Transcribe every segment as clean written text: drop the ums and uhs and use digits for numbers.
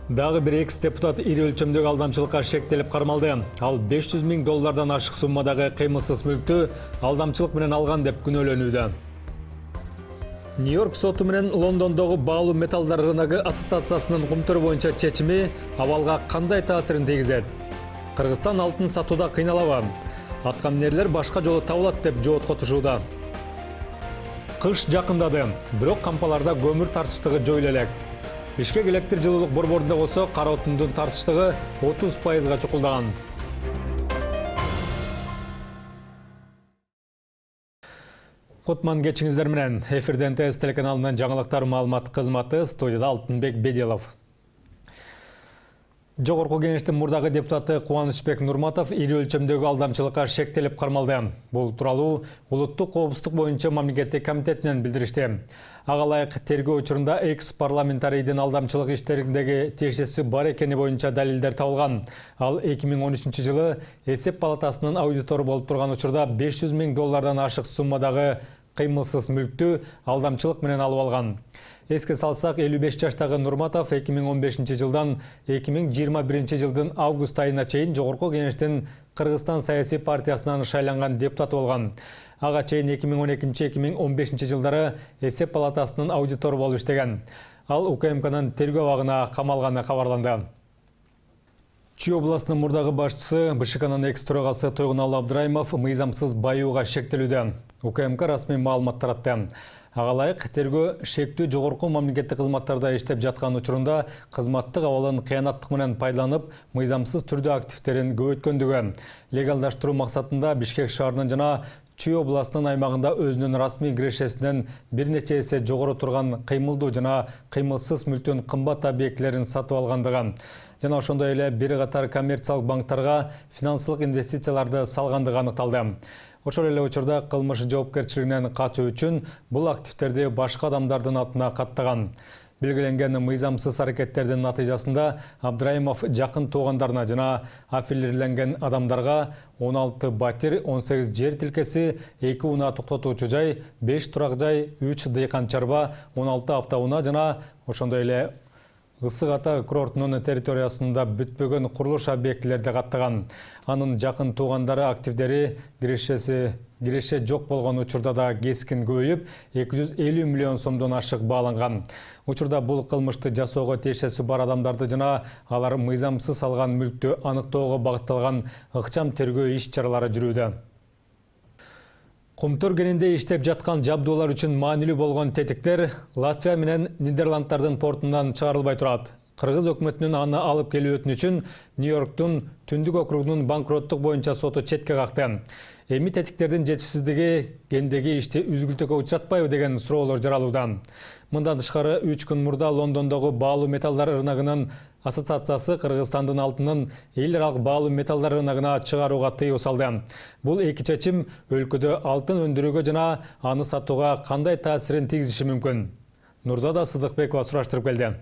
Дагы bir экс-депутат ири өлчөмдөгү алдамчылыкка шектелип кармалды. Ал $500 000 ашык суммадагы кыймылсыз мүлктү алдамчылык менен алган деп күнөөлөнүүдө. Нью-Йорк соту менен Лондондогу баалуу металлдар рыногу ассоциациясынын кумтөр боюнча чечими абалга кандай таасирин тийгизет? Кыргызстан алтын сатууда кыйналабы? Аткаминерлер башка жолу табылат деп жоопко тушууда. Кыш жакындады, бирок кампаларда көмүр тартыштыгы жоюла элек. Бишкек электр жылуулук борборунда болсо кара отундун тартыштыгы 30%га чукулдаган. Кутман кечиңиздер менен эфирден ТС телеканалынын жаңылыктар маалымат кызматы, студияда Алтынбек Бедилов. Жогорку кеңештин мурдагы депутаты Кубанычбек Нурматов ири өлчөмдөгү алдамчылыкка шектелип кармалды. Бул тууралуу улуттук коопсуздук боюнча мамлекеттик комитетинен билдиришти. Ага ылайык тергөө учурунда экс-парламентарийдин алдамчылык иштериндеги тиешеси бар экени боюнча далилдер табылган. Ал 2013 жылы эсеп палатасынын аудитору болуп турган учурда $500 000 ашык суммадагы кыймылсыз мүлктү алдамчылык менен алып алган. Эске салсак, 55 жаштагы Нурматов 2015 жылдан 2021 жылдын август айына чейин Жогорку кеңештин Кыргызстан саясий партиясынан шайланган депутат болгон. Ага чейин 2012-2015 жылдары эсеп палатасынын аудитору болуп иштеген. Ал УКМКнын тергөө абагына камалганы кабарланды. Чүй областынын мурдагы башчысы БШКнын экс-төрагасы Тойгуналы Абдрайымов мыйзамсыз баюуга шектелүүдө. УКМК расмий маалымат таратты. Ага ылайык тергөө шектүү жогорку мамлекеттик кызматтарда иштеп жаткан учурунда кызматтык абалын кыянаттык менен пайдаланып, мыйзамсыз түрдө активтерин көбөйткөндүгү, легалдаштыруу максатында Бишкек шаарынын жана Чүй областынын аймагында өзүнүн расмий кирешесинен бир нече эсе жогору турган кыймылдуу жана кыймылсыз мүлктүн кымбат объектилерин сатып алгандыгы жана ошондой эле бир катар коммерциялык банктарга финансылык инвестицияларды салгандыгы аныкталды. Ошол эле учурда кылмыш жоопкерчилигинен качуу үчүн бул активтерди башка адамдардын атына каттаган. Белгиленген мыйзамсыз аракеттердин натыйжасында Абдрайымов жакын туугандарына жана аффилирленген адамдарга 16 батир, 18 жер тилкеси, 2 унаа токтотуучу жай, 5 турак жай, 3 дыйкан чарба, 16 автоунаа жана ошондой эле Ысык Ата курортунун территориясында бүтпөгөн курулуш объектилерди каттаган. Анын жакын туугандары активдери киреше жок болгон учурда да кескин көбөйүп, 250 миллион сомдон ашык бааланган. Учурда бул кылмышты жасоого тиешеси бар адамдарды жана алар мыйзамсыз алган мүлктү аныктоого багытталган ыкчам тергөө иш-чаралары жүрүүдө. Кумтөр кенинде иштеп жаткан жабдуулар үчүн маанилүү болгон тетиктер Латвия менен Нидерланддардын портунан чыгарылбай турат. Кыргыз өкмөтүнүн аны алып келүү өтүнүчүн Нью-Йорктун Түндүк округунун банкроттук боюнча соту четке какты. Эми тетиктердин жетишсиздиги кендеги ишти үзгүлтүүгө учуратпайбы деген суроолор жаралууда. Мындан тышкары 3 күн мурда Лондондогу баалуу металлдар рыногунун ассоциациясы Кыргызстандын алтынын эл аралык баалуу металлдар рыногуна чыгарууга тыюу салды. Бул эки чечим өлкөдө алтын өндүрүүгө жана аны сатууга кандай таасирин тийгизиши мүмкүн? Нурзада Сыдыкбекова сураштырып келди.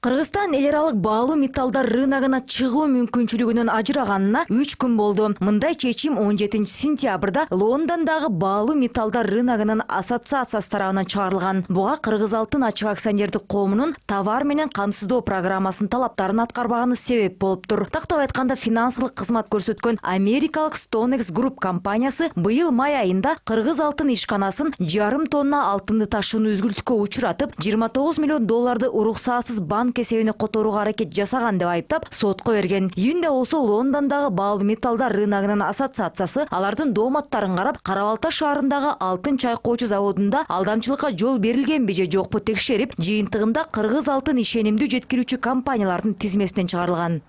Кыргызстан эл аралык баалуу металлдар рыногуна чыгуу мүмкүнчүлүгүнөн ажыраганына 3 күн болду. Мындай чечим 17 сентябрда Лондондогу баалуу металлдар рыногунун ассоциациясы тарабынан чыгарылган. Буга Кыргыз алтын ачык акционердик коомунун товар менен камсыздоо программасынын талаптарын аткарбаганы себеп болуптур. Тактап айтканда, финансылык кызмат көрсөткөн Америкалык Stonex Group компаниясы быйыл май айында Кыргыз алтын ишканасын 1,5 тонна алтынды ташууну үзгүлтүккө учуратып, $29 миллион уруксатсыз банк кесебине которууга аракет жасаган деп айыптап сотко берген. Июнда болсо Лондондогу баалуу металлдар рыногунун ассоциациясы алардын дооматтарын карап, Кара-Балта шаарындагы алтын чайкоочу заводунда алдамчылыкка жол берилгенби же жокпу текшерип, жыйынтыгында Кыргыз алтын ишенимдүү жеткирүүчү компаниялардын тизмесинен чыгарылган.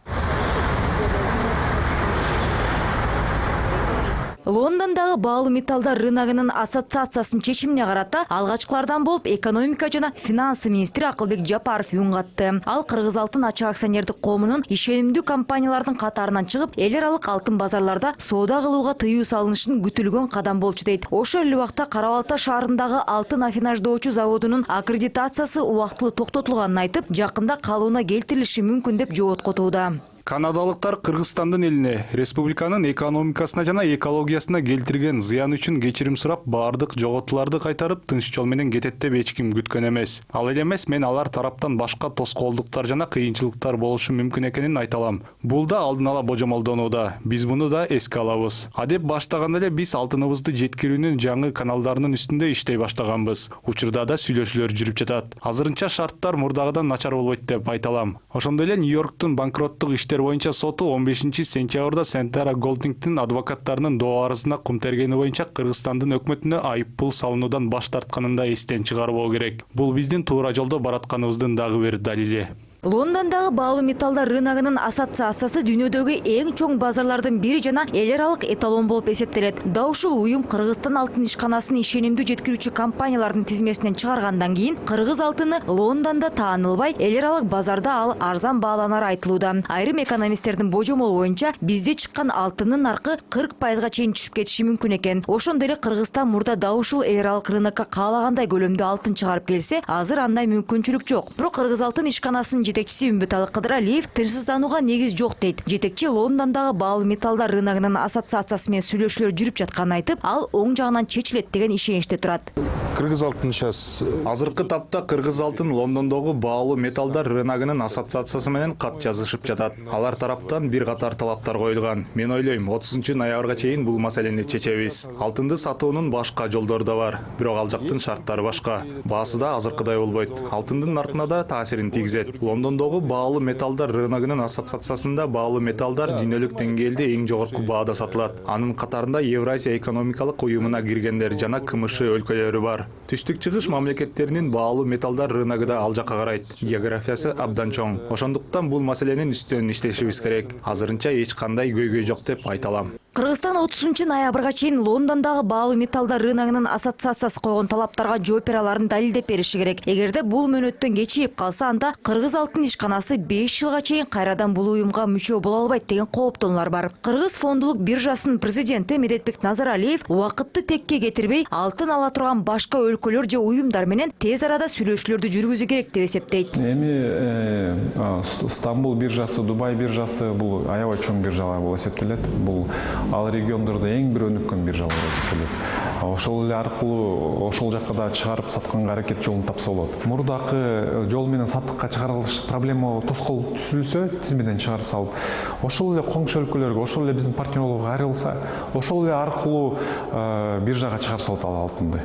Лондондогу баалуу металлдар рыногунун ассоциациясынын чечимине карата алгачкылардан болуп экономика жана финансы министри Акылбек Жапаров үн катты. Ал Кыргыз алтын ачык акционердик коомунун ишенимдүү компаниялардын катарынан чыгып, эл аралык алтын базарларда соода кылууга тыюу салынышын күтүлгөн кадам болчу дейт. Ошол эле убакта Кара-Балта шаарындагы алтын афинаждоочу заводунун аккредитациясы убактылуу токтотулганын айтып, жакында калыбына келтирилиши мүмкүн деп жооткотууда. Канадалыктар Кыргызстандын элине, республиканын экономикасына жана экологиясына келтирген зыян үчүн кечирим сурап, баардык жоготууларды кайтарып, тынч жол менен кетет деп эч ким күткөн эмес. Ал эле эмес, мен алар тараптан башка тоскоолдуктар жана кыйынчылыктар болушу мүмкүн экенин айта алам. Бул да алдын ала божомолдонууда. Биз муну да эске алабыз. Адеп баштаганда эле биз алтыныбызды жеткирүүнүн жаңы каналдарынын үстүндө иштей баштаганбыз. Учурда да сүйлөшүүлөр жүрүп жатат. Азырынча шарттар мурдагыдан начар болбойт деп айта алам. Ошондой эле Нью-Йорктун банкроттук боюнча соту 15 сентябрда Сентара Голдингтин адвокаттарынын доо арызына кум тергени боюнча Кыргызстандын өкмөтүнө айыппул салынуудан баш тартканын да эстен чыгарбоо керек. Бул биздин туура жолдо баратканыбыздын дагы бир далили. Лондондагы баалуу металлдар рыногунун ассоциациясы дүйнөдөгү эң чоң базарлардын бири жана эл аралык эталон болуп эсептелет. Да ушул уюм Кыргызстан алтын ишканасын ишенимдүү жеткирүүчү компаниялардын тизмесинен чыгаргандан кийин кыргыз алтыны Лондондо таанылбай, эл аралык базарда ал арзан бааланары айтылууда. Айрым экономисттердин божомолу боюнча бизде чыккан алтындын наркы 40%га чейин түшүп кетиши мүмкүн экен. Ошондой эле Кыргызстан мурда да ушул эл аралык рынокко каалагандай көлөмдө алтын чыгарып келсе, азыр андай мүмкүнчүлүк жок. Бирок Кыргыз алтын ишканасынын жетекчиси Үмбеталы Кыдыралиев тынчсызданууга негиз жок дейт. Жетекчи Лондондогу баалуу металлдар рыногунун ассоциациясы менен сүйлөшүүлөр жүрүп жатканын айтып, ал оң жагынан чечилет деген ишеничте турат. Кыргыз алтын сейчас Азыркы тапта Кыргыз алтын Лондондогу баалуу металлдар рыногунун ассоциациясы менен кат жазышып жатат. Алар тараптан бир катар талаптар коюлган. Мен ойлойм, 30-ноябрга чейин бул маселени чечебиз. Алтынды сатуунун башка жолдору да бар, бирок ал жактын шарттары башка. Баасы да азыркыдай болбойт. Алтындын наркына да таасирин тийгизет. Лондондогу баалуу металлдар рыногунун ассоциациясында баалуу металлдар дүйнөлүк деңгээлде эң жогорку баада сатылат. Анын катарында Евразия экономикалык уюмуна киргендер жана КМШ өлкөлөрү бар. Түштүк чыгыш мамлекеттеринин баалуу металлдар рыногу да ал жакка карайт. Географиясы абдан чоң. Ошондуктан бул маселенин үстүнөн иштешибиз керек. Азырынча эч кандай көйгөй жок деп айта алам. Кыргызстан 30-ноябрга чейин Лондондогу баалуу металлдар рыногунун ассоциациясы койгон талаптарга жооп бере аларын далилдеп бериши керек. Эгерде бул мөөнөттөн кечип калса, анда Кыргыз алтын ишканасы 5 жылга чейин кайрадан бул уюмга мүчө боло албайт деген кооптонуулар бар. Кыргыз фондулук биржасынын президенти Медетбек Назаралиев убакытты текке кетирбей, алтын ала турган башка өлкөлөр же уюмдар менен тез арада сүйлөшүүлөрдү жүргүзүү керек деп эсептейт. Эми Стамбул биржасы, Дубай биржасы бул аябай чоң биржалар болуп эсептелет. Бул ал региондордо эң бир өнүккөн биржалар эсептелет. Ошол эле аркылуу ошол жакка да чыгарып сатканга аракет жолун тапса болот. Мурдакы жол менен саттыкка чыгарылыш проблема тоскоол түзүлсө, тизмеден чыгарып салып, ошол эле коңшу өлкөлөргө, ошол эле биздин партнерлорго айрылса, ошол эле аркылуу биржага чыгарса болот ал алтынды.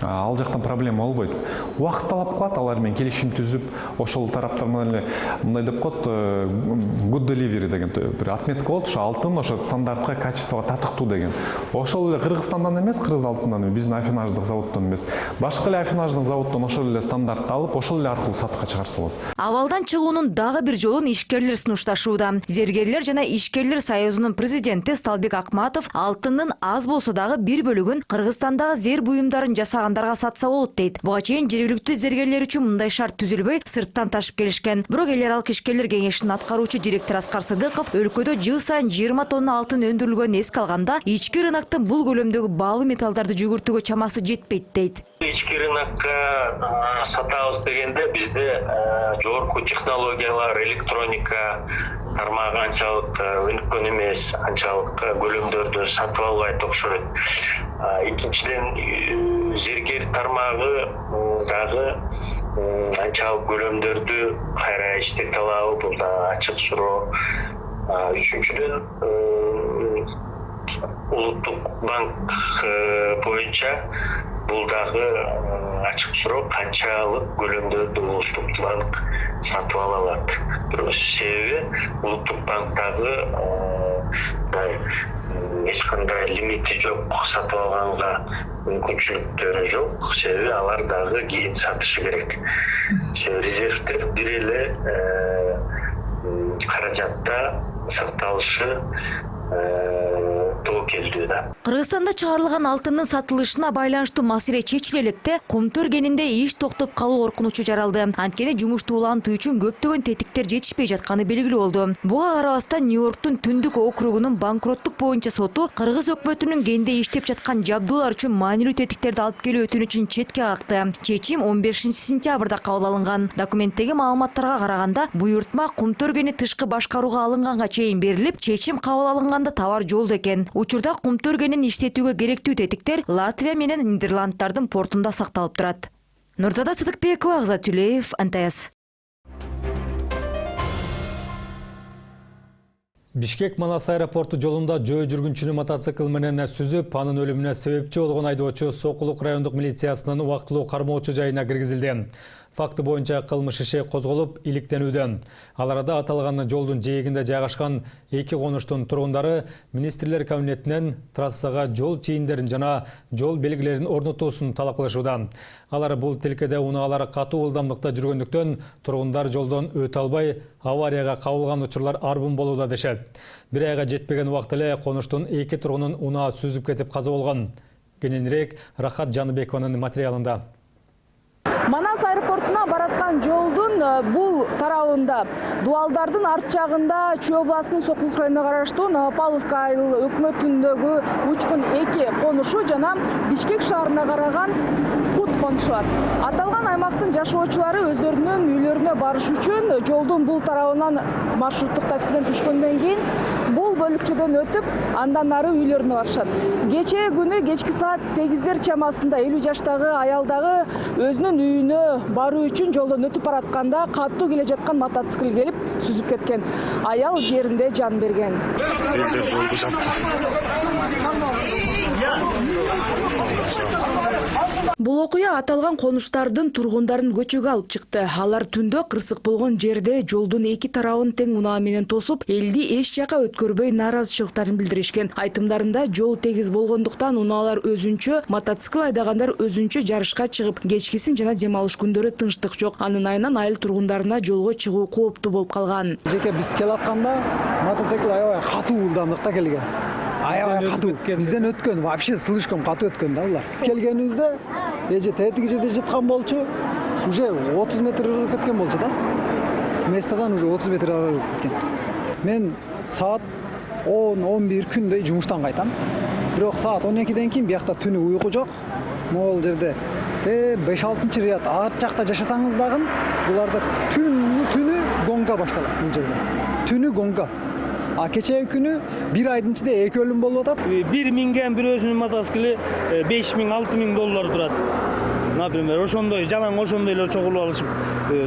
Ал жактан проблема болбойт. Убакыт талап кылат, алар менен келишим түзүп, ошол тараптар менен эле мындай деп коет, good delivery деген бир отметка болот. Ошо алтын ошо стандартка, качествого татыктуу деген. Ошол эле Кыргызстандан эмес, Кыргыз алтындан, биздин афинаждык заводдон эмес, башка эле афинаждык заводдон ошол эле стандартты алып, ошол эле аркылуу сатыкка чыгарса болот. Абалдан чыгуунун дагы бир жолун ишкерлер сунушташууда. Зергерлер жана ишкерлер союзунун президенти Сталбек Акматов алтындын аз болсо дагы бир бөлүгүн Кыргызстандагы зер буюмдарын жасагандарга сатса болот дейт. Буга чейин жергиликтүү зергерлер үчүн мындай шарт түзүлбөй, сырттан ташып келишкен. Бирок эл аралык ишкерлер кеңешинин аткаруучу директору Аскар Сыдыков өлкөдө жыл сайын 20 тонна алтын өндүрүлгөнүн эске алганда, ички рыноктун бул көлөмдөгү баалуу металлдарды жүгүртүүгө чамасы жетпейт дейт. Ички рынокко сатабыз дегенде бизде жогорку технологиялар, электроника тармагы анчалык өнүккөн эмес, анчалык көлөмдөрдү сатып албайт окшойт. Экинчиден зергер тармагы дагы анчалык көлөмдөрдү кайра иштете алабы, бул да ачык суроо. Үчүнчүдөн улуттук банк боюнча бул дагы ачык суроо, канчалык көлөмдөрдү улуттук банк сатып ала алат. Себеби улуттук банктагы эч кандай лимити жок, сатып алганга мүмкүнчүлүктөрү жок. Себеби алар дагы кийин сатышы керек. Себеби резервдер бир эле каражатта сакталышы каттоо келди да. Кыргызстанда чыгарылган алтындын сатылышына байланыштуу маселе чечиле электе Кумтөр кенинде иш токтоп калуу коркунучу жаралды. Анткени жумушту улантуу үчүн көптөгөн тетиктер жетишпей жатканы белгилүү болду. Буга карабастан Нью-Йорктун Түндүк округунун банкроттук боюнча соту Кыргыз өкмөтүнүн кенде иштеп жаткан жабдуулар үчүн маанилүү тетиктерди алып келүү өтүнүчүн четке какты. Чечим 15-сентябрда кабыл алынган. Документтеги маалыматтарга караганда буйртма Кумтөр кени тышкы башкарууга алынганга чейин берилип, чечим кабыл алынганда товар жолдо экен. Учурда Кумтөр кенин иштетүүгө керектүү тетиктер Латвия менен Нидерланддардын портунда сакталып турат. Нурзада Сыдыкбекова, Агзат Тюлеев, НТС. Бишкек Манас аэропорту жолунда жөө жүргүнчүнү мотоцикл менен сүзүп, анын өлүмүнө себепчи болгон айдоочу Сокулук райондук милициясынын убактылуу кармоочу жайына киргизилди. Факты боюнча кылмыш иши козголуп, иликтенүүдө. Ал арада аталган жолдун жээгинде жайгашкан эки конуштун тургундары министрлер кабинетинен трассага жол чийиндерин жана жол белгилерин орнотуусун талап кылышууда. Алар бул тилкеде унаалар катуу ылдамдыкта жүргөндүктөн тургундар жолдон өтө албай, аварияга кабылган учурлар арбын болууда дешет. Бир айга жетпеген убакыт эле конуштун эки тургунун унаа сүзүп кетип каза болгон. Кененирээк Рахат Жаныбекованын материалында. Манас аэропортуна бараткан жолдун бул тарабында дуалдардын арт жагында Чүй областынын Сокулук районуна караштуу Новопавловка айыл өкмөтүндөгү учкун эки конушу жана Бишкек шаарына караган Кут конушу бар. Аталган аймактын жашоочулары өздөрүнүн үйлөрүнө барыш үчүн жолдун бул тарабынан маршруттук таксиден түшкөндөн кийин бул бөлүкчөдөн өтүп, андан ары үйлөрүнө барышат. Кечээ күнү кечки саат 8 чамасында 50 жаштагы аял дагы өзүнүн үйүнө баруу үчүн жолдон өтүп баратканда катуу келе жаткан мотоцикл келип сүзүп кеткен. Аял жеринде жан берген. Бул окуя аталган конуштардын тургундарын көчөгө алып чыкты. Алар түндө кырсык болгон жерде жолдун эки тарабын тең унаа менен тосуп, элди эч жака өткөрбөй нааразычылыктарын билдиришкен. Айтымдарында жол тегиз болгондуктан унаалар өзүнчө, мотоцикл айдагандар өзүнчө жарышка чыгып, кечкисин жана дем алыш күндөрү тынчтык жок. Анын айынан айыл тургундарына жолго чыгуу кооптуу болуп калган. Жеке биз келатканда мотоцикл аябай катуу ылдамдыкта келген. Аябай катуу. Бизден өткөн, вообще слишком катуу өткөн да булар. Келгенибизде эже тетиги жерде жаткан болчу, уже 30 метр ырып кеткен болчу да. Местадан уже 30 метр ырып кеткен. Мен саат 10-11 күндөй жумуштан кайтам. Бирок саат 12ден кийин биякта түнү уйку жок. Могул жерде 5-6 ряд арт жакта жашасаңыз дагы буларда түнү гонга башталат бул жерде. Түнү гонга. А кечээ күнү бир айдын ичинде эки өлүм болуп атат. Бир минген бир өзүнүн мотоцикли 5000-6000 доллар турат. Например, ошондой жалаң ошондойлор чогулуп алышып,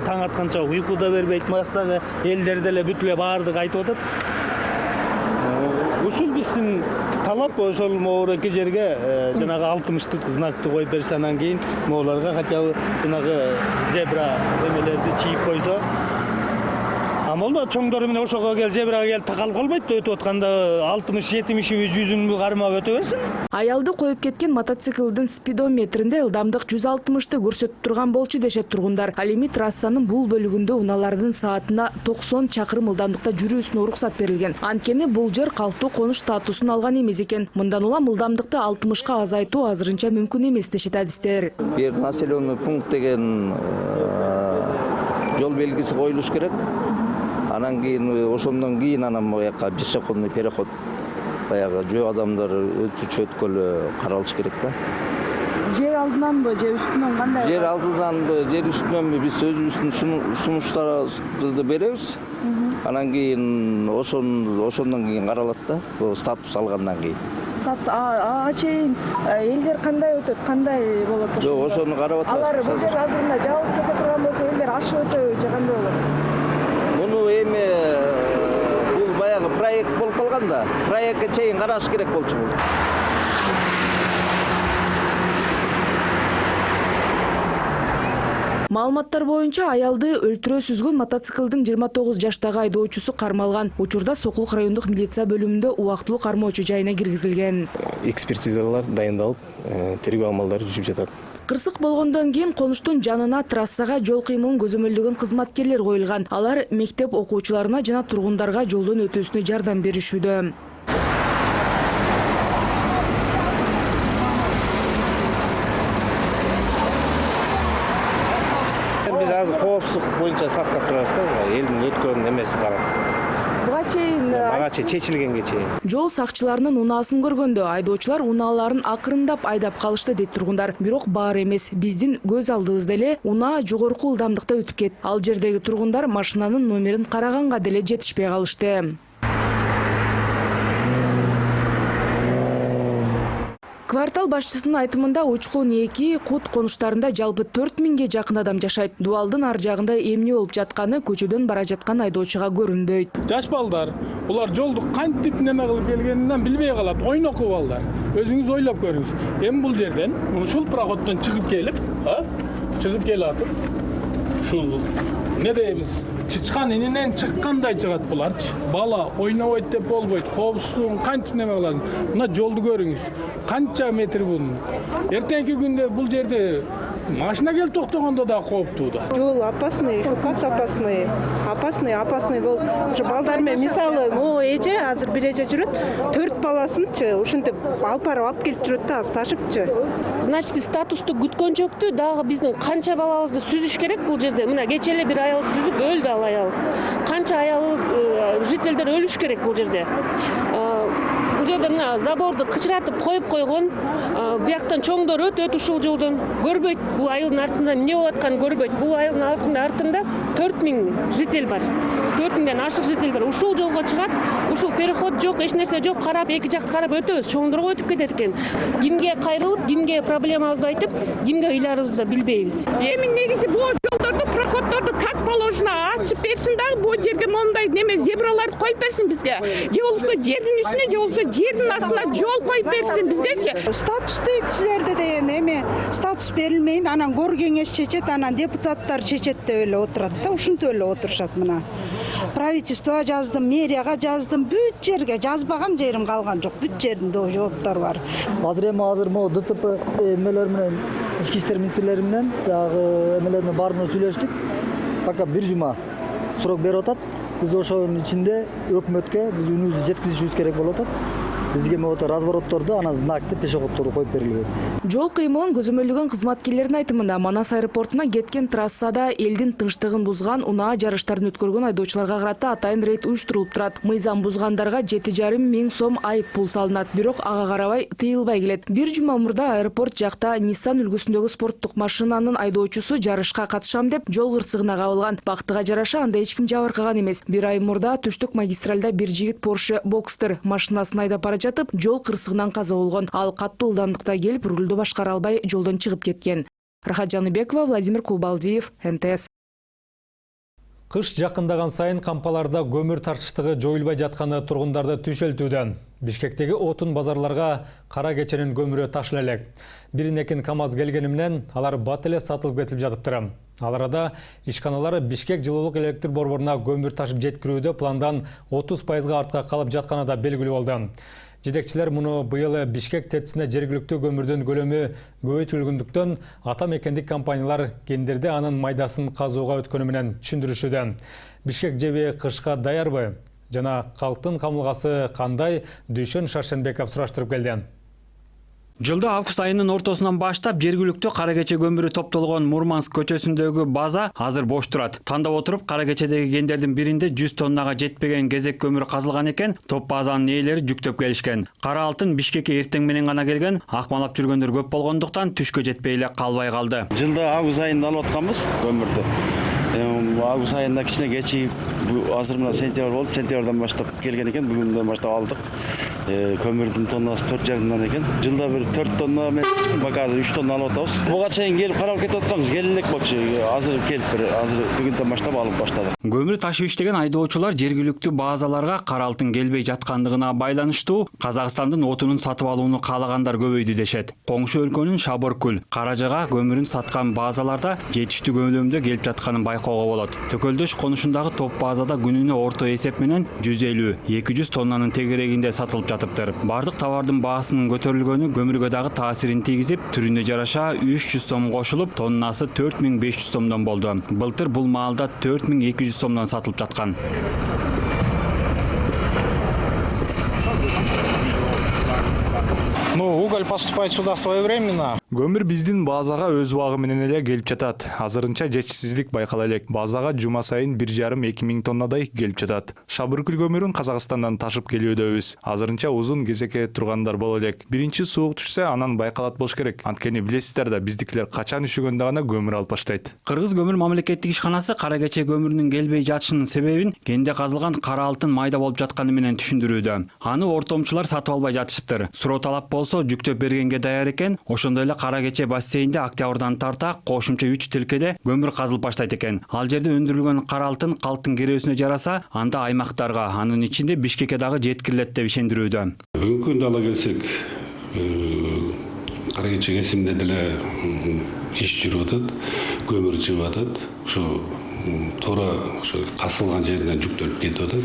таң атканча уйку да бербейт, маяктагы элдер деле бүт эле баардыгы айтып атат. Ушул биздин талап ошол могуреки жерге жанагы 60-тык знакты коюп берсе, анан кийин могуларга хотя бы жанагы зебра эмелерди чийип койсо. Амолда чоңдору менен ошого кел, зебрага келип такалып калбайт да, өтүп атканда 60-70 100 кармап өтө берсин. Аялды коюп кеткен мотоциклдин спидометринде ылдамдык 160-ты көрсөтүп турган болчу дешет тургундар. Ал эми трассанын бул бөлүгүндө унаалардын саатына 90 чакырым ылдамдыкта жүрүүсүнө уруксат берилген. Анткени бул жер калктуу конуш статусун алган эмес экен. Мындан улам ылдамдыкты 60-ка азайтуу азырынча мүмкүн эмес дешет адистер. Бир населенный пункт деген жол белгиси коюлуш керек. Анан кийин ошондон кийин анан бояка пешеходный переход баягы жөө адамдар өтүүчү өткөлү каралыш керек да. Жер алдынанбы, же үстүнөн кандай? Жер алдынанбы, жер үстүнөнбү биз өзүбүздүн сунуштарды беребиз. Анан кийин ошондон кийин каралат да, статус алгандан кийин. Статус ага чейин элдер кандай өтөт, кандай болот? Жок, ошону карап атабыз. Алар бул жер азырында жабылып кете турган болсо элдер ашып өтөбү же кандай болот? Муну эми бул баягы проект болуп калган да. Проектке чейин караш керек болчу бул. Маалыматтар боюнча аялды өлтүрө сүзгөн мотоциклдин 29 жаштагы айдоочусу кармалган. Учурда Сокулук райондук милиция бөлүмүндө убактылуу кармоочу жайына киргизилген. Экспертизалар дайындалып, тергөө амалдары жүрүп жатат. Кырсык болгондон кийин конуштун жанына трассага жол кыймылын көзөмөлдөгөн кызматкерлер коюлган. Алар мектеп окуучуларына жана тургундарга жолдон өтүүсүнө жардам беришүүдө. боюнча сактап турабыз да, элдин өткөн эмесин карап. Буга чейин Мага чечилгенге чейин. жол сакчыларынын унаасын көргөндө айдоочулар унааларын акырындап айдап калышты дейт тургундар. Бирок баары эмес, биздин көз алдыбызда эле унаа жогорку ылдамдыкта өтүп кетти. Ал жердеги тургундар машинанын номерин караганга деле жетишпей калышты. Квартал башчысынын айтымында Учкун 2 Кут конуштарында жалпы 4000ге жакын адам жашайт. Дуалдын ар жагында эмне болуп жатканы көчөдөн бара жаткан айдоочуга көрүнбөйт. Жаш балдар, улар жолду кантип неме кылып келгенинен билбей калат, ойноку балдар. Өзүңүз ойлоп көрүңүз. Эми бул жерден ушул проходдон чыгып келип атып, ушул не дейбиз? Чычкан ининен чыккандай чыгат буларчы. Бала ойнобойт деп болбойт. Коопсуздугун кантип неме кылат? Мына жолду көрүңүз. Канча метр бул? Эртеңки күндө бул жерде машина келип токтогондо да кооптуу да. Жол опасный, как опасный? Опасный бол. Ушу балдар менен мисалы, могу эже азыр бир эже жүрөт, 4 баласынчы ушинтип алып барып алып келип жүрөт да, ташыпчы. Значит, биз статусту күткөн жокту, дагы биздин канча балабызды сүзүш керек бул жерде. Мына кече эле бир аялды сүзүп өлдү ал аял. Канча аял жителдер өлүш керек бул жерде. Бул жерде мына заборду кычыратып коюп койгон. Бияктан чоңдор өтөт ушул жолдон. Көрбөйт бул айылдын артында эмне болуп атканын көрбөйт. Бул айылдын артында 4000 житель бар. 4000ден ашык житель бар. Ушул жолго чыгат, ушул переход жок, эч нерсе жок, карап эки жакты карап өтөбүз. Чоңдорго өтүп кетет экен. Кимге кайрылып, кимге проблемабызды айтып, кимге ыйларыбызды билбейбиз. Эми негизи бул жолдорду, проходдорду как положено ачып берсин дагы, бул жерге мондай неме зебраларды коюп берсин бизге. Же болбосо жердин үстүнө, же болбосо жердин астына жол коюп берсин бизгечи. Статусты кишилерде деген эми статус берилмейин, анан кор кеңеш чечет, анан депутаттар чечет деп эле отурат да, ушинтип эле отурушат мына. Правительствого жаздым, мэрияга жаздым, бүт жерге жазбаган жерим калган жок, бүт жеринде жооптор бар. Азыр могу ДТП эмелер менен, ички иштер министрлери менен дагы эмелер менен баарына сүйлөштүк. Пока бир жума срок берип атат. Биз ошонун ичинде өкмөткө биз үнүбүздү жеткизишибиз керек болуп атат. Бизге могу разворотторду, анан знакты, пешеходдорду коюп берилген. Жол кыймылын көзөмөлдөгөн кызматкерлердин айтымында Манас аэропортуна кеткен трассада элдин тынчтыгын бузган унаа жарыштарын өткөргөн айдоочуларга карата атайын рейд уюштурулуп турат. Мыйзам бузгандарга 7,5 миң сом айып пул салынат. Бирок ага карабай тыйылбай келет. Бир жума мурда аэропорт жакта Nissan үлгүсүндөгү спорттук машинанын айдоочусу жарышка катышам деп жол кырсыгына кабылган. Бактыга жараша анда эч ким жабыркаган эмес. Бир ай мурда түштүк магистралда бир жигит Porsche Boxster машинасын айдап бара жатып, жол кырсыгынан каза болгон. Ал каттуу ылдамдыкта келип, рулду башкара албай жолдон чыгып кеткен. Рахат Жаныбекова, Владимир Кубалдиев, НТС. Кыш жакындаган сайын кампаларда көмүр тартыштыгы жоюлбай жатканы тургундарды түшөлтүүдөн. Бишкектеги отун базарларга кара кеченин көмүрү ташыла элек. Биринекин КАМАЗ келгени менен алар бат эле сатылып кетип жатыптыр. Ал арада ишканалар Бишкек жылуулук электр борборуна көмүр ташып жеткирүүдө пландан 30% артка калып жатканы да белгилүү болду. Жетекчилер муну быйыл Бишкек ТЭЦ-ине жергиликтүү көмүрдүн көлөмү көбөйтүлгөндүктөн ата мекендик компаниялар кендерде анын майдасын казууга өткөнү менен түшүндүрүшүүдө. Бишкек жеби кышка даярбы? Жана калктын камылгасы кандай? Дүйшөн Шаршенбеков сураштырып келди. Жылда август айынын ортосунан баштап жергиликтүү кара кече көмүрү топтолгон Мурманск көчөсүндөгү база азыр бош турат. Тандап отуруп кара кечедеги кендердин биринде 100 тоннага жетпеген кезек көмүр казылган экен, топ базанын ээлери жүктөп келишкен. Кара алтын Бишкекке эртең менен гана келген, акмалап жүргөндөр көп болгондуктан түшкө жетпей эле калбай калды. Жылда август айында алып атканбыз көмүрдү. Август айында кичине кечигип, азыр мына сентябрь болду, сентябрдан баштап келген экен, бүгүндөн баштап алдык. Көмүрдүн тоннасы 4,5 тонна экен. Жылда бир 4 тонна эмес, бак азыр 3 тонна алып атабыз. Буга чейин келип карап кетип атканбыз, келин элек болчу. Азыр келип азыр бүгүндөн баштап алып баштадык. Көмүр ташып иштеген айдоочулар жергиликтүү базаларга кара алтын келбей жаткандыгына байланыштуу Казакстандын отунун сатып алууну каалагандар көбөйдү дешет. Коңшу өлкөнүн Шабыркүл, Каражага көмүрүн саткан базаларда жетиштүү көлөмдө келип жатканын байкоого болот. Төкөлдөш конушундагы топ базада күнүнө орто эсеп менен 150-200 тоннанын тегерегинде сатылып жатыптыр. Бардык товардын баасынын көтөрүлгөнү көмүргө дагы таасирин тийгизип, түрүнө жараша 300 сом кошулуп, тоннасы 4500 сомдон болду. Былтыр бул маалда 4200 сомдон сатылып жаткан. Ну, уголь поступает сюда своевременно. Көмүр биздин базага өз убагы менен эле келип жатат. Азырынча жетишсиздик байкала элек. Базага жума сайын 1,5–2 миң тоннадай келип жатат. Шабыркүл көмүрүн Казакстандан ташып келүүдөбүз. Азырынча узун кезекке тургандар боло элек. Биринчи суук түшсө, анан байкалат болуш керек. Анткени билесиздер да, биздикилер качан үшүгөндө гана көмүр алып баштайт. Кыргыз көмүр мамлекеттик ишканасы кара кече көмүрүнүн келбей жатышынын себебин кенде казылган кара алтын майда болуп жатканы менен түшүндүрүүдө. Аны ортомчулар сатып албай жатышыптыр. Суроо талап болсо жүктөп бергенге даяр экен. Ошондой эле кара кече бассейнде октябрдан тарта кошумча 3 тилкеде көмүр казылып баштайт экен. Ал жерде өндүрүлгөн кара алтын калктын керөөсүнө жараса, анда аймактарга, анын ичинде Бишкекке дагы жеткирилет деп ишендирүүдө. Бүгүнкү күндө ала келсек, кара кече кесиминде деле иш жүрүп атат, көмүр чыгып атат. Ошо туура ошо касылган жеринен жүктөлүп кетип атат.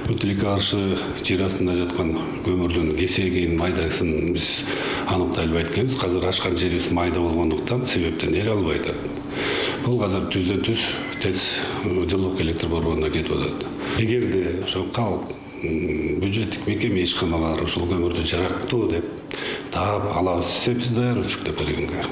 Тилекке каршы жер астында жаткан көмүрдүн кесегин, майдасын биз аныктай албайт экенбиз. Азыр ашкан жерибиз майда болгондуктан себептен эре албай атат. Бул азыр түздөн түз ТЭЦ жылуулук электр борборуна кетип атат. Эгерде ошо калк бюджеттик мекеме ишканалар ушул көмүрдү жараттуу деп таап алабыз десе, биз даярбыз жүктөп бергенге.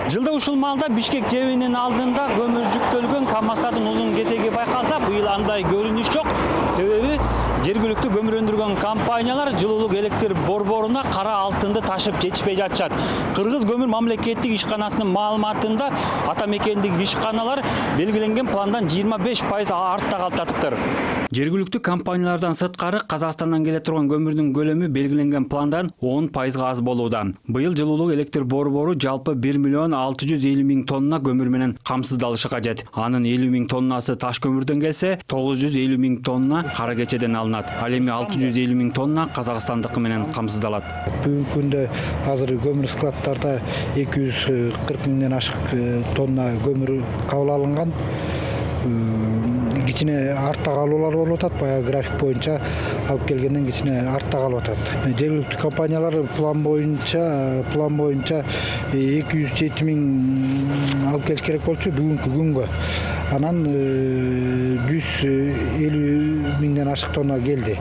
Жылда ушул маалда Бишкек жебинин алдында көмүр жүктөлгөн КАМАЗдардын узун кезеги байкалса, быйыл андай көрүнүш жок. Себеби жергиликтүү көмүр өндүргөн компаниялар жылуулук электр борборуна кара алтынды ташып жетишпей жатышат. Кыргыз көмүр мамлекеттик ишканасынын маалыматында ата мекендик ишканалар белгиленген пландан 25% артта калып жатыптыр. Жергиликтүү компаниялардан сырткары Казакстандан келе турган көмүрдүн көлөмү белгиленген пландан 10% аз болууда. Быйыл жылуулук электр борбору жалпы 1,650,000 тонна көмүр менен камсыздалышы кажет. Анын 50,000 тоннасы таш көмүрдөн келсе, 950,000 тонна кара кечеден алынат. Ал эми 650,000 тонна казакстандыкы менен камсыздалат. Бүгүнкү күндө азыр көмүр складтарда 240 миңден ашык тонна көмүр кабыл алынган. Кичине артта калуулар болуп атат, баягы график боюнча алып келгенден кичине артта калып атат. Жергиликтүү компаниялар план боюнча 207 миң алып келиш керек болчу бүгүнкү күнгө. Анан 150 миңден ашык тонна келди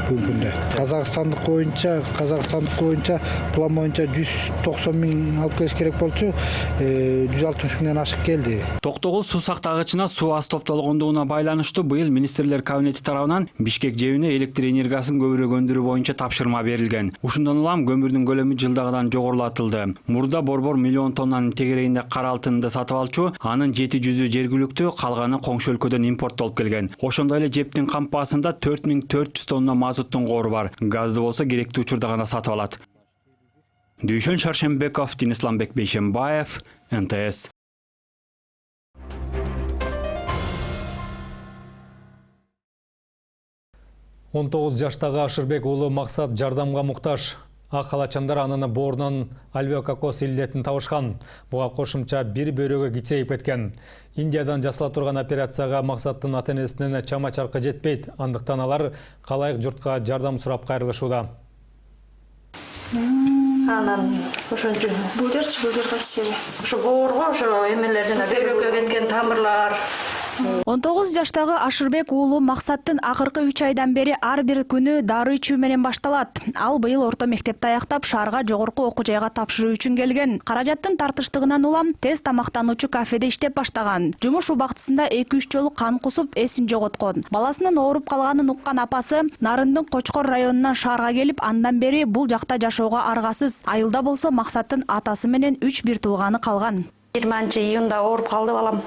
бүгүнкү күндө. Казакстандык боюнча план боюнча 190 миң алып келиш керек болчу, 160 миңден ашык келди. Токтогул суу сактагычына суу аз топтолгондугуна байланыштуу быйыл министрлер кабинети тарабынан Бишкек жебине электр энергиясын көбүрөөк өндүрүү боюнча тапшырма берилген. Ушундан улам көмүрдүн көлөмү жылдагыдан жогорулатылды. Мурда борбор миллион тоннанын тегерегинде кара алтынды сатып алчу, анын 700-ü жергиликтүү, калганы коңшу өлкөдөн импорттолуп келген. Ошондой эле жептин кампасында 4400 тонна мазуттун кору бар. Газды болсо керектүү учурда гана сатып алат. Дүйшөн Шаршембеков, Денисламбек Бейшембаев, НТС. Он 19 жаштагы Ашырбек уулу Максат жардамга муктаж. Ак халачандар анын боорунан альвеококоз илдетин табышкан. Буга кошумча бир бөйрөгө кичирейип кеткен. Индиядан жасала турган операцияга Максаттын ата-энесинен чама чаркы жетпейт. Андыктан алар калайык журтка жардам сурап кайрылышууда. Анан ошончо бул кайсы жери? Ошо боорго ошо эмелер жана бөйрөккө кеткен тамырлар. 19 жаштагы Ашырбек уулу Максаттын акыркы 3 айдан бери ар бир күнү дары ичүү менен башталат. Ал быйыл орто мектепти аяктап шаарга жогорку окуу жайга тапшыруу үчүн келген. Каражаттын тартыштыгынан улам тез тамактануучу кафеде иштеп баштаган. Жумуш убактысында 2-3 жолу кан кусуп, эсин жоготкон. Баласынын ооруп калганын уккан апасы Нарындын Кочкор районунан шаарга келип, андан бери бул жакта жашоого аргасыз. Айылда болсо Максаттын атасы менен 3 бир тууганы калган. 20-июнда ооруп калды балам.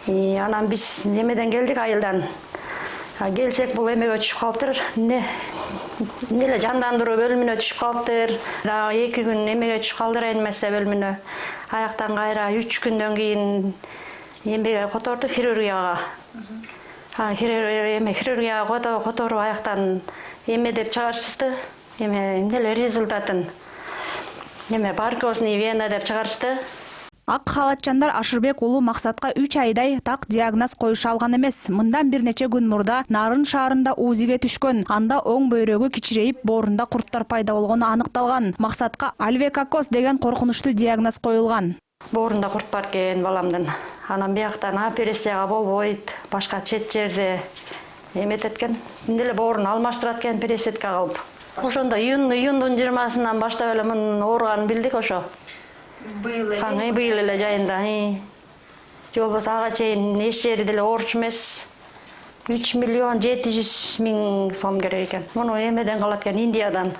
Анан биз немеден келдик, айылдан. Келсек бул эмеге түшүп калыптыр. Эле жандандыруу бөлүмүнө түшүп калыптыр. Дагы 2 күн эмеге түшүп калды, реанимация бөлүмүнө. Аяктан кайра 3 күндөн кийин эмеге которду, хирургияга. Хирургияга которуп аяктан эме деп чыгарышты. Эме результатын. Баркозный вена деп чыгарышты. Ак халатчандар Ашырбек уулу Максатка 3 айдай так диагноз коюша алган эмес. Мындан бир нече күн мурда Нарын шаарында УЗИге түшкөн. Анда оң бөйрөгү кичирейип, боорунда курттар пайда болгону аныкталган. Максатка альвекокоз деген коркунучтуу диагноз коюлган. Боорунда курт бар экен баламдын. Анан бияктан операцияга болбойт, башка чет жерде эмететкен. Мен деле боорун алмаштырат экен пересетке калып. Ошондо июндун 20-сынан баштап эле мунун ооруганын билдик ошо. Быйыл эле жайында. Же болбосо ага чейин эч жери деле ооруч эмес. 3 миллион 700 миң сом керек экен. Муну эмеден калат экен, Индиядан.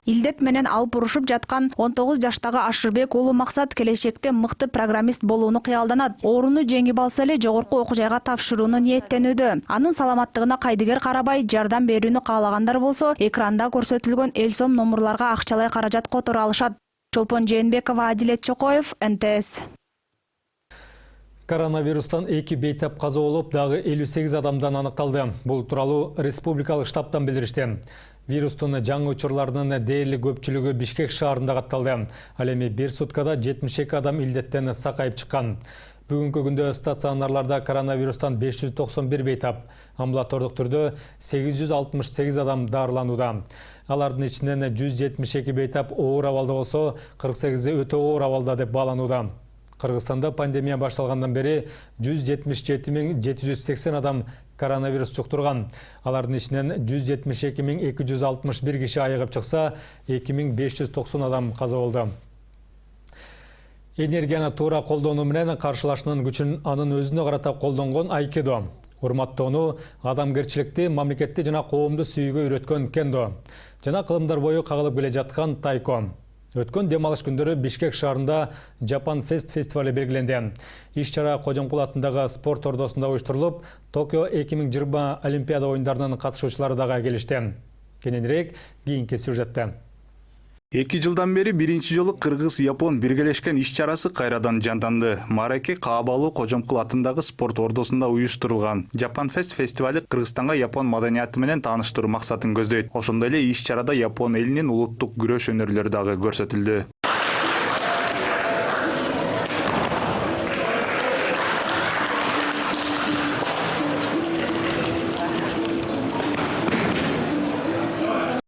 Илдет менен алып урушуп жаткан 19 жаштагы Ашырбек уулу Максат келечекте мыкты программист болууну кыялданат. Ооруну жеңип алса эле жогорку окуу жайга тапшырууну ниеттенүүдө. Анын саламаттыгына кайдыгер карабай, жардам берүүнү каалагандар болсо, экранда көрсөтүлгөн эл сом номурларга акчалай каражат которо алышат. Чолпон Жээнбекова, Адилет Чокоев, НТС. Коронавирустан 2 бейтап каза болуп, дагы 58 адамдан аныкталды. Бул тууралуу республикалык штабтан билдиришти. Вирустун жаңы учурларынын дээрлик көпчүлүгү Бишкек шаарында катталды. Ал эми бир суткада 72 адам илдеттен сакайып чыккан. Бүгүнкү күндө стационарларда коронавирустан 591 бейтап, амбулатордук түрдө 868 адам дарыланууда. Алардын ичинен 172 бейтап оор абалда болсо, 48-и өтө оор абалда деп бааланууда. Кыргызстанда пандемия башталгандан бери 177.780 адам коронавирус жуктурган. Алардын ичинен 172.261 киши айыгып чыкса, 2590 адам каза болду. Энергияны туура колдонуу менен каршылашынын күчүн анын өзүнө карата колдонгон айкидо. Урматтоону, адамгерчиликти, мамлекетти жана коомду сүйүүгө үйрөткөн кендо. Жана кылымдар бою кагылып келе жаткан тайко. Өткөн дем алыш күндөрү Бишкек шаарында Japan Fest фестивалы белгиленди. Иш-чара Кожомкул атындагы спорт ордосунда уюштурулуп, Токио 2020 Олимпиада оюндарынын катышуучулары дагы келишти. Кененирээк кийинки сюжетте. 2 жылдан бери биринчи жолу Кыргыз-Япон биргелешкен иш-чарасы кайрадан жанданды. Мараке Каабалуу Кожомкул атындагы спорт ордосунда уюштурулган. Japan Fest фестивалы Кыргызстанга Япон маданияты менен тааныштыруу максатын көздөйт. Ошондой эле иш-чарада Япон элинин улуттук күрөш өнөрлөрү дагы көрсөтүлдү.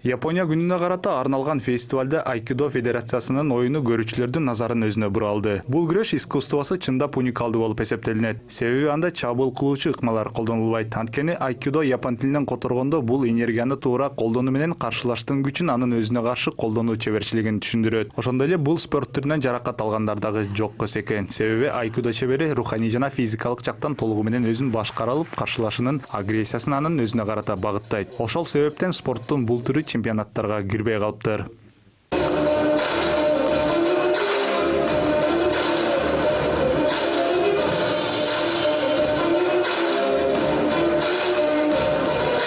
Япония күнүнө карата арналган фестивалда Айкидо федерациясынын оюну көрүүчүлөрдүн назарын өзүнө буралды. Бул күрөш искусствосу чындап уникалдуу болуп эсептелинет. Себеби анда чабуул кылуучу ыкмалар колдонулбайт. Анткени Айкидо япон тилинен которгондо бул энергияны туура колдонуу менен каршылаштын күчүн анын өзүнө каршы колдонуу чеберчилигин түшүндүрөт. Ошондой эле бул спорт түрүнөн жаракат алгандар дагы жок экен. Себеби Айкидо чебери руханий жана физикалык жактан толугу менен өзүн башкара алып, каршылашынын агрессиясын анын өзүнө карата багыттайт. Ошол себептен спорттун бул түрү чемпионаттарга кирбей калыптыр.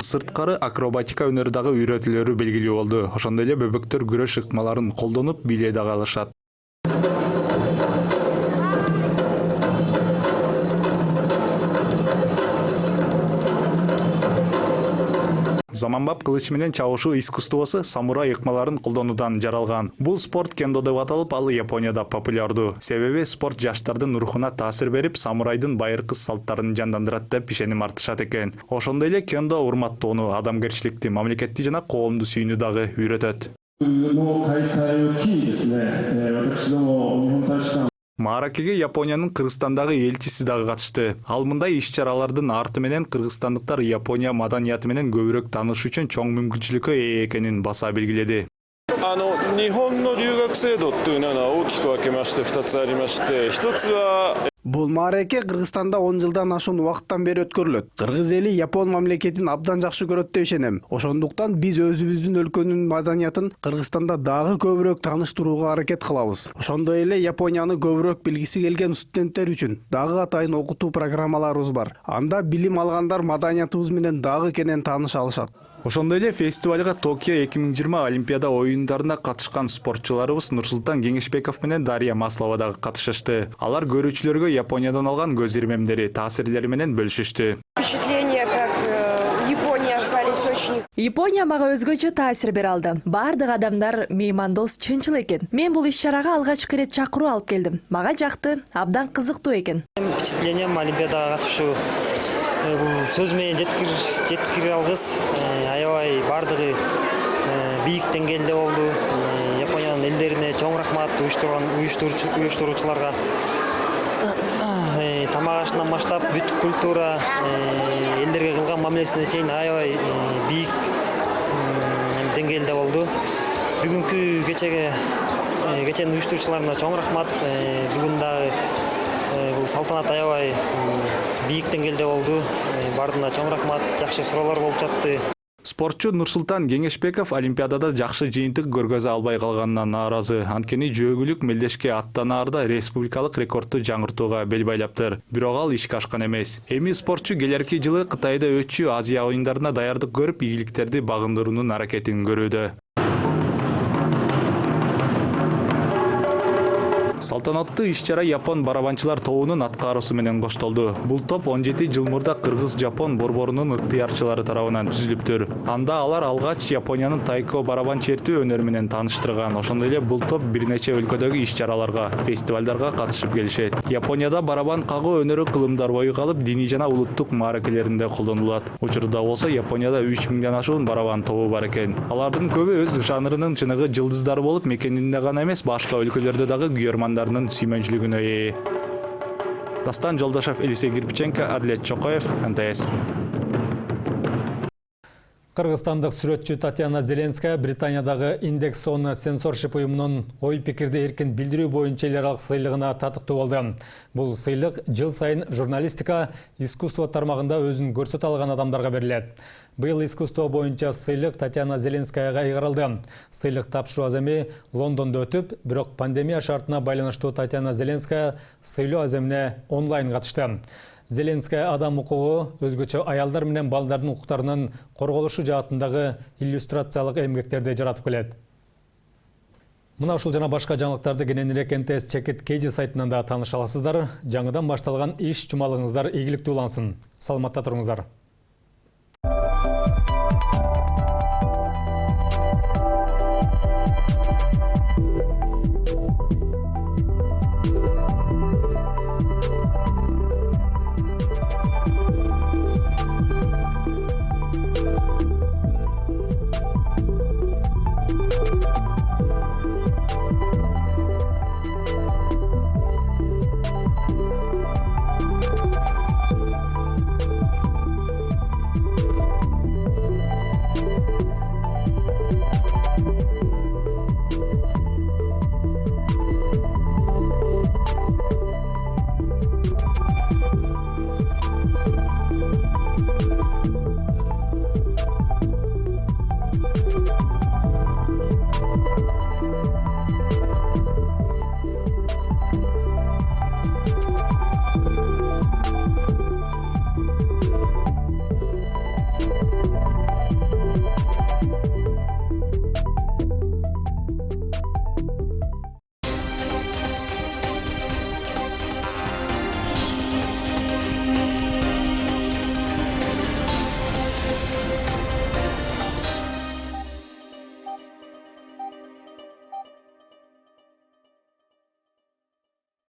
Сырткары акробатика өнөрү дагы үйрөтүлөрү белгилүү болду. Ошондой эле бөбөктөр күрөш ыкмаларын колдонуп биле дагы алышат. Заманбап кылыч менен чабышуу искусствосу самурай ыкмаларын колдонуудан жаралган. Бул спорт кендо деп аталып, ал Японияда популярдуу. Себеби спорт жаштардын рухуна таасир берип, самурайдын байыркы салттарын жандандырат деп ишеним артышат экен. Ошондой эле кендо урматтоону, адамгерчиликти, мамлекетти жана коомду сүйүүнү дагы үйрөтөт. Маракеге Япониянын Кыргызстандагы элчиси дагы катышты. Ал мындай иш-чаралардын арты менен кыргызстандыктар Япония маданияты менен көбүрөөк таанышуу үчүн чоң мүмкүнчүлүккө ээ экенин баса белгиледи. 日本の留学制度というのは大きく分けまして2つありまして、1つは Бул маареке Кыргызстанда 10 жылдан ашуун убакыттан бери өткөрүлөт. Кыргыз эли Япон мамлекетин абдан жакшы көрөт деп ишенем. Ошондуктан биз өзүбүздүн өлкөнүн маданиятын Кыргызстанда дагы көбүрөөк тааныштырууга аракет кылабыз. Ошондой эле Японияны көбүрөөк билгиси келген студенттер үчүн дагы атайын окутуу программаларыбыз бар. Анда билим алгандар маданиятыбыз менен дагы кенен тааныша алышат. Ошондой эле фестивалга Токио 2020 Олимпиада оюндарына катышкан спортчуларыбыз Нурсултан Кеңешбеков менен Дарья Маслова дагы катышышты. Алар көрүүчүлөргө Япониядан алган көз ирмемдери, таасирлери менен бөлүшүштү. Впечатление, как Япония остались очень Япония мага өзгөчө таасир бере алды. Бардык адамдар меймандос, чынчыл экен. Мен бул иш-чарага алгачкы ирет чакыруу алып келдим. Мага жакты, абдан кызыктуу экен. Впечатлением Олимпиадага катышуу бул сөз менен жеткире алгыс. Аябай бардыгы бийик деңгээлде болду. Япониянын элдерине чоң рахмат уюштуруучуларга. Тамак ашынан баштап бүт культура, элдерге кылган мамилесине чейин аябай бийик деңгээлде болду. Бүгүнкү кеченин уюштуруучуларына чоң рахмат. Бүгүн дагы бул салтанат аябай бийик деңгээлде болду. Бардына чоң рахмат. Жакшы суроолор болуп жатты. Спортчу Нурсултан Кеңешбеков Олимпиадада жакшы жыйынтык көргөзө албай калганынан нааразы. Анткени жөөгүлүк мелдешке аттанаарда республикалык рекордду жаңыртууга бел байлаптыр. Бирок ал ишке ашкан эмес. Эми спортчу келерки жылы Кытайда өтчү Азия оюндарына даярдык көрүп, ийгиликтерди багындыруунун аракетин көрүүдө. Салтанаттуу иш-чара Япон барабанчылар тобунун аткаруусу менен коштолду. Бул топ 17 жыл мурда Кыргыз-Жапон борборунун ыктыярчылары тарабынан түзүлүптүр. Анда алар алгач Япониянын тайко барабан чертүү өнөрү менен тааныштырган. Ошондой эле бул топ бир нече өлкөдөгү иш-чараларга, фестивалдарга катышып келишет. Японияда барабан кагуу өнөрү кылымдар бою калып, диний жана улуттук мааракелеринде колдонулат. Учурда болсо Японияда 3000ден ашуун барабан тобу бар экен. Алардын көбү өз жанрынын чыныгы жылдыздары болуп, мекенинде гана эмес, башка өлкөлөрдө дагы күйөрмандарынын сүймөнчүлүгүнө ээ. Дастан Жолдашев, Элисей Кирпиченко, Адлет Чокоев, НТС. Кыргызстандык сүрөтчү Татьяна Зеленская Британиядагы Индекс он сенсоршип уюмунун ой пикирди эркин билдирүү боюнча эл аралык сыйлыгына татыктуу болду. Бул сыйлык жыл сайын журналистика, искусство тармагында өзүн көрсөтө алган адамдарга берилет. Быйыл искусство боюнча сыйлык Татьяна Зеленскаяга ыйгарылды. Сыйлык тапшыруу аземи Лондондо өтүп, бирок пандемия шартына байланыштуу Татьяна Зеленская сыйлоо аземине онлайн катышты. Зеленская адам укугу, өзгөчө аялдар менен балдардын укуктарынын корголушу жаатындагы иллюстрациялык эмгектерди жаратып келет. Мына ушул жана башка жаңылыктарды кененирээк НТС Чекит KG сайтынан да тааныша аласыздар. Жаңыдан башталган иш жумалыңыздар ийгиликтүү улансын. Саламатта туруңуздар.